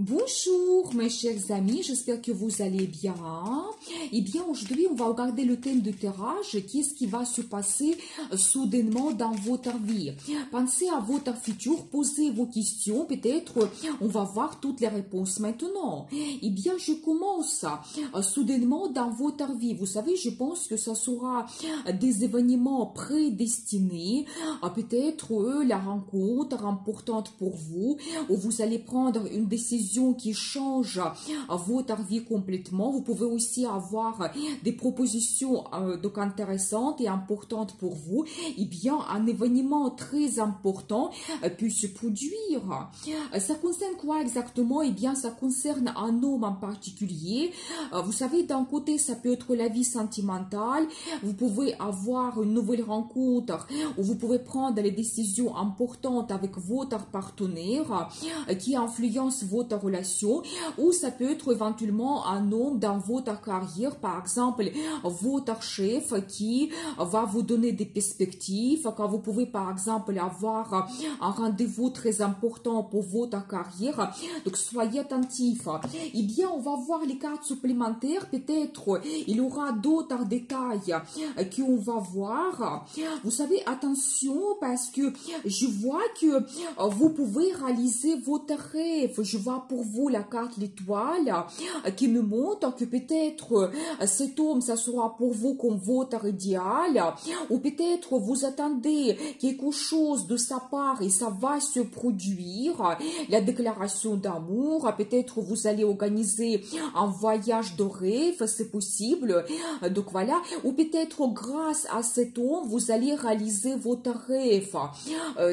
Bonjour mes chers amis, j'espère que vous allez bien. Eh bien aujourd'hui on va regarder le thème de tirage, qu'est-ce qui va se passer soudainement dans votre vie. Pensez à votre futur, posez vos questions, peut-être on va voir toutes les réponses maintenant. Eh bien je commence soudainement dans votre vie. Vous savez, je pense que ça sera des événements prédestinés, peut-être la rencontre importante pour vous, où vous allez prendre une décision qui change votre vie complètement. Vous pouvez aussi avoir des propositions donc intéressantes et importantes pour vous. Eh bien, un événement très important peut se produire. Ça concerne quoi exactement? Eh bien, ça concerne un homme en particulier. Vous savez, d'un côté, ça peut être la vie sentimentale. Vous pouvez avoir une nouvelle rencontre où vous pouvez prendre les décisions importantes avec votre partenaire qui influence votre relation, ou ça peut être éventuellement un homme dans votre carrière, par exemple votre chef qui va vous donner des perspectives, quand vous pouvez par exemple avoir un rendez-vous très important pour votre carrière, donc soyez attentifs. Eh bien, on va voir les cartes supplémentaires, peut-être il y aura d'autres détails qu'on va voir. Vous savez, attention, parce que je vois que vous pouvez réaliser votre rêve. Je vois pour vous la carte l'étoile qui me montre que peut-être cet homme, ça sera pour vous comme votre idéal, ou peut-être vous attendez quelque chose de sa part et ça va se produire, la déclaration d'amour, peut-être vous allez organiser un voyage de rêve, c'est possible, donc voilà, ou peut-être grâce à cet homme, vous allez réaliser votre rêve.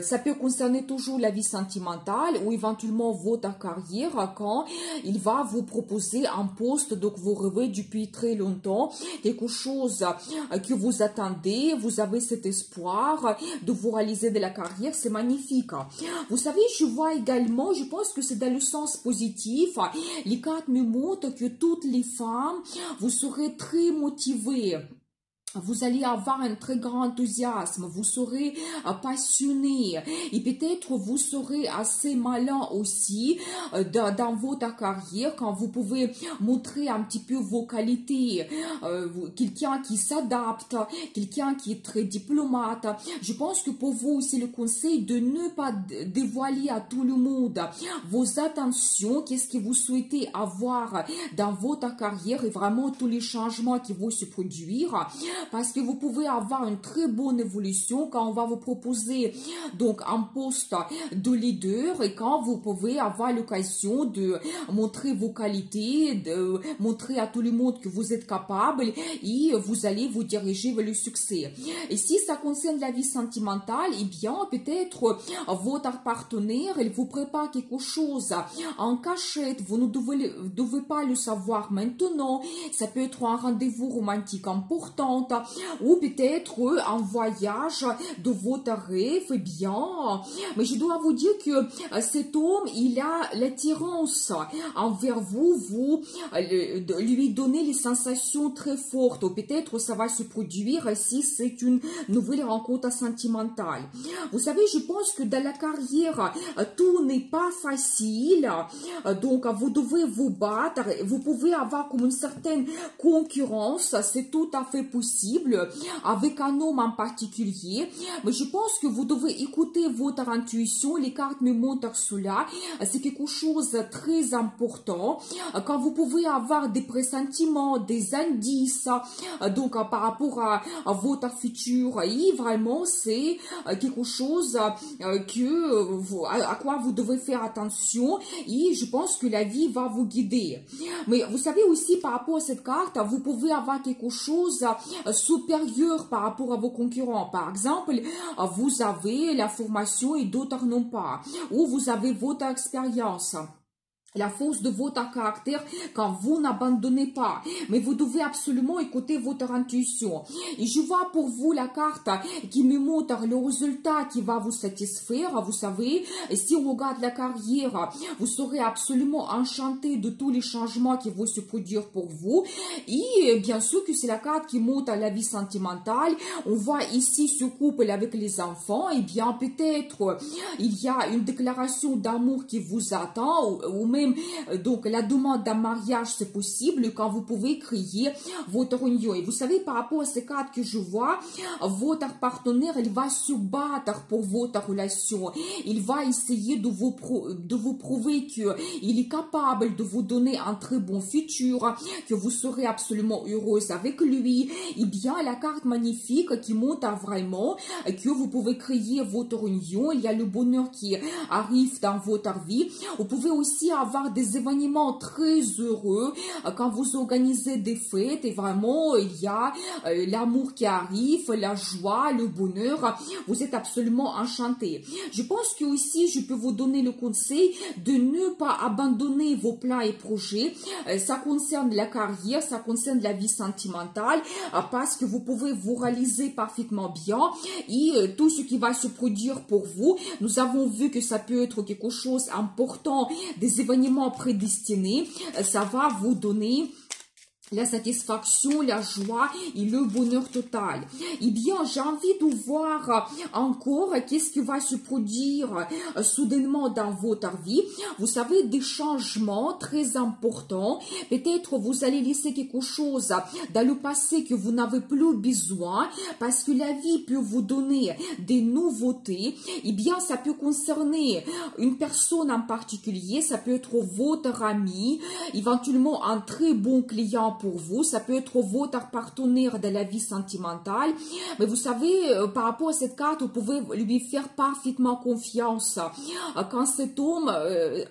Ça peut concerner toujours la vie sentimentale ou éventuellement votre carrière, quand il va vous proposer un poste, donc vous rêvez depuis très longtemps, quelque chose que vous attendez, vous avez cet espoir de vous réaliser de la carrière, c'est magnifique. Vous savez, je vois également, je pense que c'est dans le sens positif, les cartes me montrent que toutes les femmes, vous serez très motivées. Vous allez avoir un très grand enthousiasme, vous serez passionné et peut-être vous serez assez malin aussi dans votre carrière quand vous pouvez montrer un petit peu vos qualités. Quelqu'un qui s'adapte, quelqu'un qui est très diplomate. Je pense que pour vous aussi le conseil de ne pas dévoiler à tout le monde vos intentions, qu'est-ce que vous souhaitez avoir dans votre carrière et vraiment tous les changements qui vont se produire. Parce que vous pouvez avoir une très bonne évolution quand on va vous proposer donc un poste de leader et quand vous pouvez avoir l'occasion de montrer vos qualités, de montrer à tout le monde que vous êtes capable et vous allez vous diriger vers le succès. Et si ça concerne la vie sentimentale, eh bien peut-être votre partenaire, il vous prépare quelque chose en cachette, vous ne devez pas le savoir maintenant. Ça peut être un rendez-vous romantique important, ou peut-être un voyage de votre rêve, eh bien. Mais je dois vous dire que cet homme, il a l'attirance envers vous, vous lui donnez les sensations très fortes, ou peut-être ça va se produire si c'est une nouvelle rencontre sentimentale. Vous savez, je pense que dans la carrière, tout n'est pas facile, donc vous devez vous battre, vous pouvez avoir comme une certaine concurrence, c'est tout à fait possible, avec un homme en particulier, mais je pense que vous devez écouter votre intuition. Les cartes me montrent cela, c'est quelque chose de très important, quand vous pouvez avoir des pressentiments, des indices, donc par rapport à votre futur, et vraiment c'est quelque chose à quoi vous devez faire attention, et je pense que la vie va vous guider. Mais vous savez aussi, par rapport à cette carte, vous pouvez avoir quelque chose supérieur par rapport à vos concurrents. Par exemple, vous avez la formation et d'autres n'ont pas, ou vous avez votre expérience, la force de votre caractère quand vous n'abandonnez pas. Mais vous devez absolument écouter votre intuition. Et je vois pour vous la carte qui me montre le résultat qui va vous satisfaire. Vous savez, si on regarde la carrière, vous serez absolument enchanté de tous les changements qui vont se produire pour vous. Et bien sûr que c'est la carte qui montre la vie sentimentale. On voit ici ce couple avec les enfants. Et bien peut-être il y a une déclaration d'amour qui vous attend, ou même même, donc la demande d'un mariage, c'est possible quand vous pouvez créer votre union. Et vous savez, par rapport à ces cartes que je vois, votre partenaire, il va se battre pour votre relation. Il va essayer de vous prouver qu'il est capable de vous donner un très bon futur, que vous serez absolument heureuse avec lui. Et bien, la carte magnifique qui montre vraiment que vous pouvez créer votre union. Il y a le bonheur qui arrive dans votre vie. Vous pouvez aussi avoir des événements très heureux quand vous organisez des fêtes et vraiment il y a l'amour qui arrive, la joie, le bonheur. Vous êtes absolument enchanté. Je pense que aussi je peux vous donner le conseil de ne pas abandonner vos plans et projets. Ça concerne la carrière, ça concerne la vie sentimentale parce que vous pouvez vous réaliser parfaitement bien et tout ce qui va se produire pour vous, nous avons vu que ça peut être quelque chose d'important, des événements prédestinés, ça va vous donner la satisfaction, la joie et le bonheur total. Eh bien, j'ai envie de voir encore qu'est-ce qui va se produire soudainement dans votre vie. Vous savez, des changements très importants. Peut-être vous allez laisser quelque chose dans le passé que vous n'avez plus besoin parce que la vie peut vous donner des nouveautés. Eh bien, ça peut concerner une personne en particulier. Ça peut être votre ami, éventuellement un très bon client pour vous, ça peut être votre partenaire de la vie sentimentale, mais vous savez, par rapport à cette carte, vous pouvez lui faire parfaitement confiance. Quand cet homme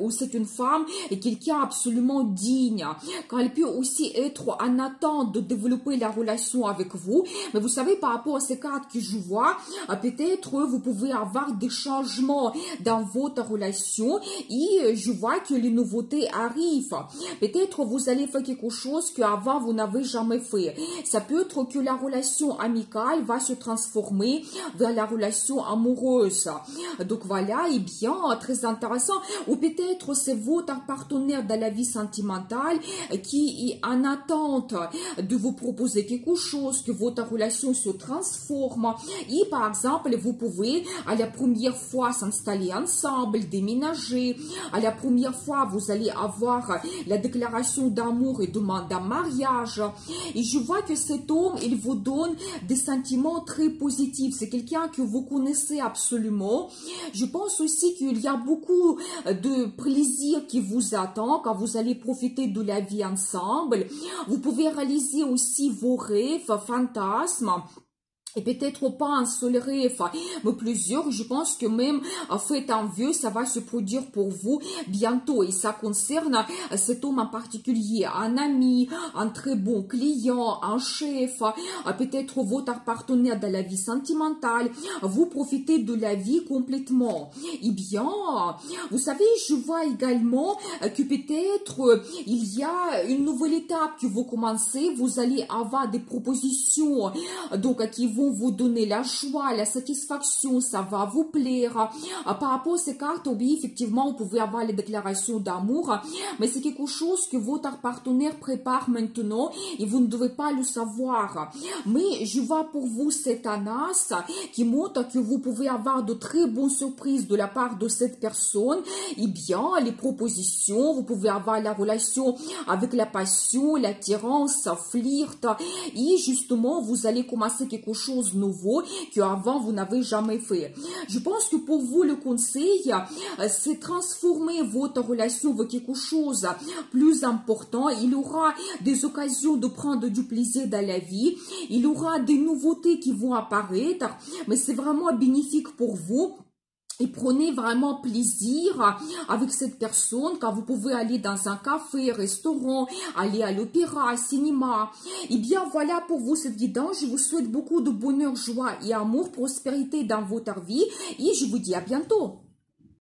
ou c'est une femme est quelqu'un absolument digne, quand elle peut aussi être en attente de développer la relation avec vous, mais vous savez, par rapport à ces cartes que je vois, peut-être vous pouvez avoir des changements dans votre relation et je vois que les nouveautés arrivent. Peut-être vous allez faire quelque chose qu'avant vous n'avez jamais fait. Ça peut être que la relation amicale va se transformer vers la relation amoureuse. Donc voilà, et bien, très intéressant. Ou peut-être c'est votre partenaire dans la vie sentimentale qui est en attente de vous proposer quelque chose, que votre relation se transforme. Et par exemple, vous pouvez à la première fois s'installer ensemble, déménager. À la première fois, vous allez avoir la déclaration d'amour et demande en mariage. Et je vois que cet homme, il vous donne des sentiments très positifs. C'est quelqu'un que vous connaissez absolument. Je pense aussi qu'il y a beaucoup de plaisir qui vous attend quand vous allez profiter de la vie ensemble. Vous pouvez réaliser aussi vos rêves, fantasmes. Et peut-être pas un seul rêve, mais plusieurs. Je pense que même fait en vieux, ça va se produire pour vous bientôt. Et ça concerne cet homme en particulier, un ami, un très bon client, un chef, peut-être votre partenaire dans la vie sentimentale. Vous profitez de la vie complètement. Eh bien, vous savez, je vois également que peut-être il y a une nouvelle étape que vous commencez. Vous allez avoir des propositions donc qui vont vous donner la joie, la satisfaction, ça va vous plaire. Par rapport à ces cartes, oui, effectivement, vous pouvez avoir les déclarations d'amour, mais c'est quelque chose que votre partenaire prépare maintenant et vous ne devez pas le savoir. Mais je vois pour vous cette Anas qui montre que vous pouvez avoir de très bonnes surprises de la part de cette personne. Eh bien, les propositions, vous pouvez avoir la relation avec la passion, l'attirance, flirt, et justement, vous allez commencer quelque chose nouveau qu'avant vous n'avez jamais fait. Je pense que pour vous, le conseil, c'est transformer votre relation avec quelque chose plus important. Il y aura des occasions de prendre du plaisir dans la vie. Il y aura des nouveautés qui vont apparaître, mais c'est vraiment bénéfique pour vous. Et prenez vraiment plaisir avec cette personne quand vous pouvez aller dans un café, restaurant, aller à l'opéra, au cinéma. Et bien voilà pour vous cette guidance. Je vous souhaite beaucoup de bonheur, joie et amour, prospérité dans votre vie. Et je vous dis à bientôt.